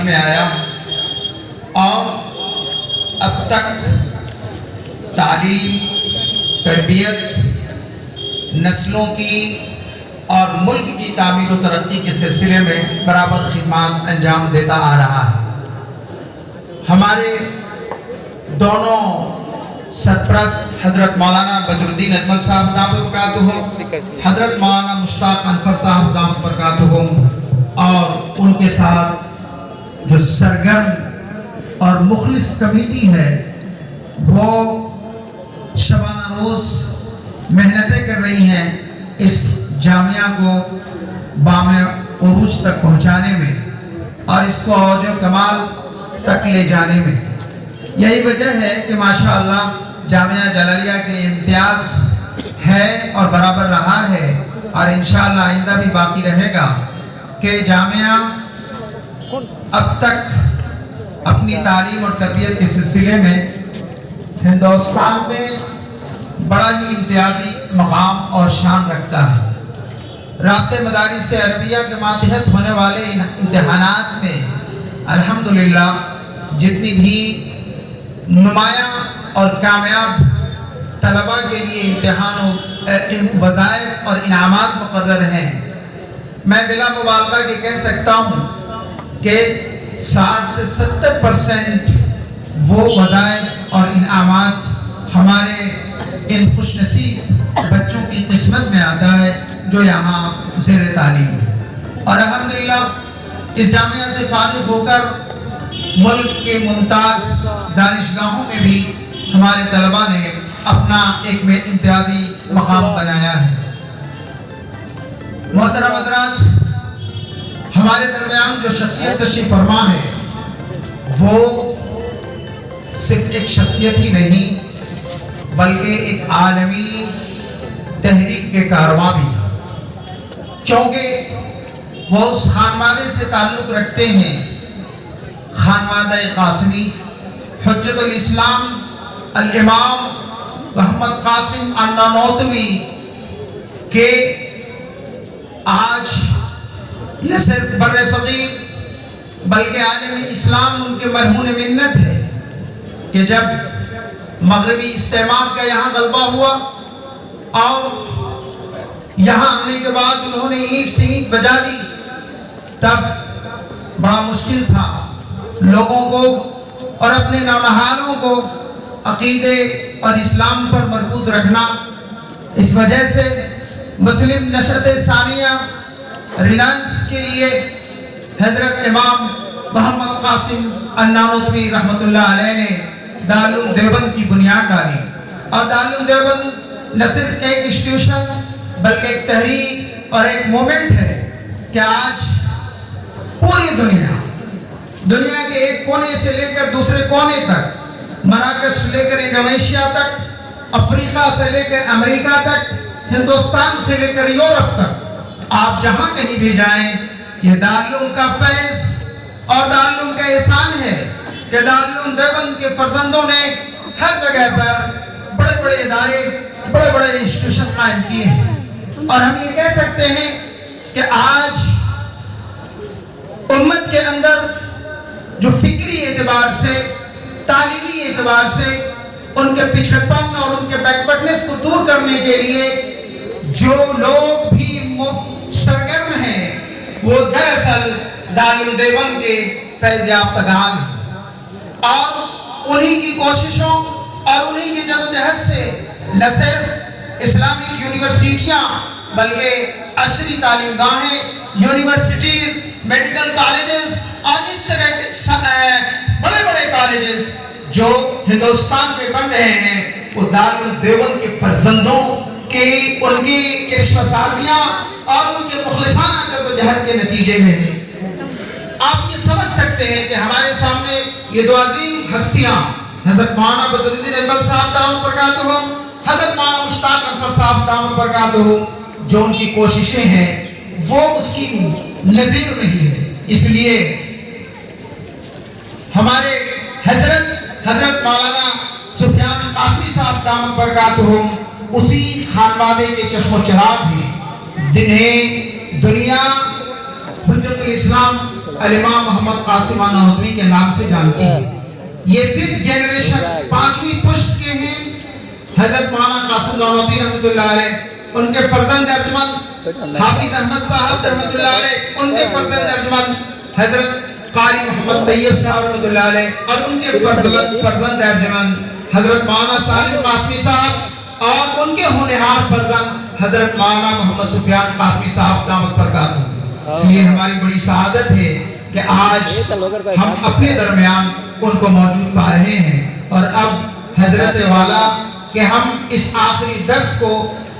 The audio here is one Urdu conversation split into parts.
تعلیم میں آیا اور اب تک تعلیم، تربیت، نسلوں کی اور ملک کی تعمیر و ترقی کے سلسلے میں برابر خدمات انجام دیتا آ رہا ہے۔ ہمارے دونوں سرپرست حضرت مولانا بدر الدین اجمل صاحب دامت برکاتہم، حضرت مولانا مشتاق انفر صاحب دامت برکاتہم، اور ان کے ساتھ جو سرگرم اور مخلص کمیٹی ہے وہ شبانہ روز محنتیں کر رہی ہیں اس جامعہ کو بام عروج تک پہنچانے میں اور اس کو اوج و کمال تک لے جانے میں۔ یہی وجہ ہے کہ ماشاءاللہ جامعہ جلالیہ کے امتیاز ہے اور برابر رہا ہے، اور انشاءاللہ آئندہ بھی باقی رہے گا کہ جامعہ اب تک اپنی تعلیم اور تربیت کے سلسلے میں ہندوستان میں بڑا ہی امتیازی مقام اور شان رکھتا ہے۔ رابطہ مدارس عربیہ کے ماتحت ہونے والے ان امتحانات میں الحمدللہ جتنی بھی نمایاں اور کامیاب طلباء کے لیے امتحان و وظائف اور انعامات مقرر ہیں، میں بلا مبالغہ یہ کہہ سکتا ہوں کہ 60 سے 70% وہ وظائف اور انعامات ہمارے ان خوش نصیب بچوں کی قسمت میں آتا ہے جو یہاں زیر تعلیم ہے۔ اور الحمدللہ اس جامعہ سے فارغ ہو کر ملک کے ممتاز دانشگاہوں میں بھی ہمارے طلباء نے اپنا ایک امتیازی مقام بنایا ہے۔ محترم حضرات، ہمارے درمیان جو شخصیت تشریف فرما ہے وہ صرف ایک شخصیت ہی نہیں بلکہ ایک عالمی تحریک کے کارواں بھی، چونکہ وہ اس خانوادے سے تعلق رکھتے ہیں، خانوادہ قاسمی، حجت الاسلام الامام محمد قاسم النانوتوی کے آج نہ صرف بر صغیر بلکہ عالم اسلام ان کے مرہون منت ہے کہ جب مغربی استعمار کا یہاں غلبہ ہوا اور یہاں آنے کے بعد انہوں نے اینٹ سے اینٹ بجا دی، تب بڑا مشکل تھا لوگوں کو اور اپنے نونہالوں کو عقیدے اور اسلام پر مرکوز رکھنا۔ اس وجہ سے مسلم نشأت ثانیہ ریلائنس کے لیے حضرت امام محمد قاسم النانوتوی رحمۃ اللہ علیہ نے دارالعلوم دیوبند کی بنیاد ڈالی، اور دارالعلوم دیوبند نہ صرف ایک انسٹیٹیوشن بلکہ ایک تحریک اور ایک مومنٹ ہے کہ آج پوری دنیا کے ایک کونے سے لے کر دوسرے کونے تک، مراکش سے لے کر انڈونیشیا تک، افریقہ سے لے کر امریکہ تک، ہندوستان سے لے کر یورپ تک، آپ جہاں کہیں بھی جائیں یہ دارالعلوم کا فیض اور دارالعلوم کا احسان ہے کہ دارالعلوم دیوبند کے فرزندوں نے ہر جگہ پر بڑے بڑے ادارے، بڑے بڑے انسٹیٹیوشن قائم کیے ہیں، اور ہم یہ کہہ سکتے ہیں کہ آج امت کے اندر جو فکری اعتبار سے، تعلیمی اعتبار سے ان کے پچھڑپن اور ان کے بیکورڈنس کو دور کرنے کے لیے جو لوگ بھی سرگرم ہیں وہ دراصل دارالعلوم دیوبند کے فیض یافتگان ہیں، اور انہی کی کوششوں اور انہی کی جدوجہد سے نہ صرف اسلامک یونیورسٹیاں بلکہ عصری تعلیم گاہیں، یونیورسٹیز، میڈیکل کالجز اور اس طرح کے بڑے بڑے کالجز جو ہندوستان میں بن رہے ہیں وہ دارالعلوم دیوبند کے فرزندوں کی ان کی کرشمہ سازیاں اور ان کے مخلصانہ جدوجہد کے نتیجے میں ہیں۔ آپ یہ سمجھ سکتے ہیں کہ ہمارے سامنے یہ دو عظیم ہستیاں حضرت مولانا بدر الدین اجمل صاحب دامت برکاتہم، حضرت مولانا مشتاق انفر صاحب دامت برکاتہم، جو ان کی کوششیں ہیں وہ اس کی نظیر نہیں ہے۔ اس لیے ہمارے حضرت مولانا سفیان قاسمی صاحب دامت برکاتہم اسی خانوادے کے چشم و چراغ ہیں جنہیں دنیا حجت الاسلام الامام محمد قاسم نانوتوی کے نام سے جانتی ہے. یہ 5th جنریشن 5ویں پشت کے ہیں حضرت مولانا قاسم نانوتوی رحمۃ اللہ علیہ. ان کے فرزند ارجمند حافظ احمد صاحب رحمۃ اللہ علیہ، ان کے فرزند ارجمند حضرت قاری محمد طیب صاحب رحمۃ اللہ علیہ، اور ان کے فرزند ارجمند حضرت مولانا سالم قاسمی صاحب، اور ان کے ہونہار فرزند حضرت مولانا محمد سفیان قاسمی صاحب دامت برکاتہ. اس لیے ہماری بڑی سعادت ہے کہ آج ہم اپنے درمیان ان کو موجود پا رہے ہیں، اور اب حضرت والا کہ ہم اس آخری درس کو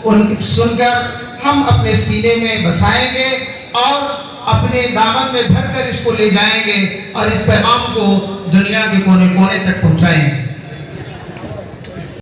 ان کی سن کر ہم اپنے سینے میں بسائیں گے اور اپنے دامن میں بھر کر اس کو لے جائیں گے اور اس پیغام کو دنیا کے کونے کونے تک پہنچائیں گے.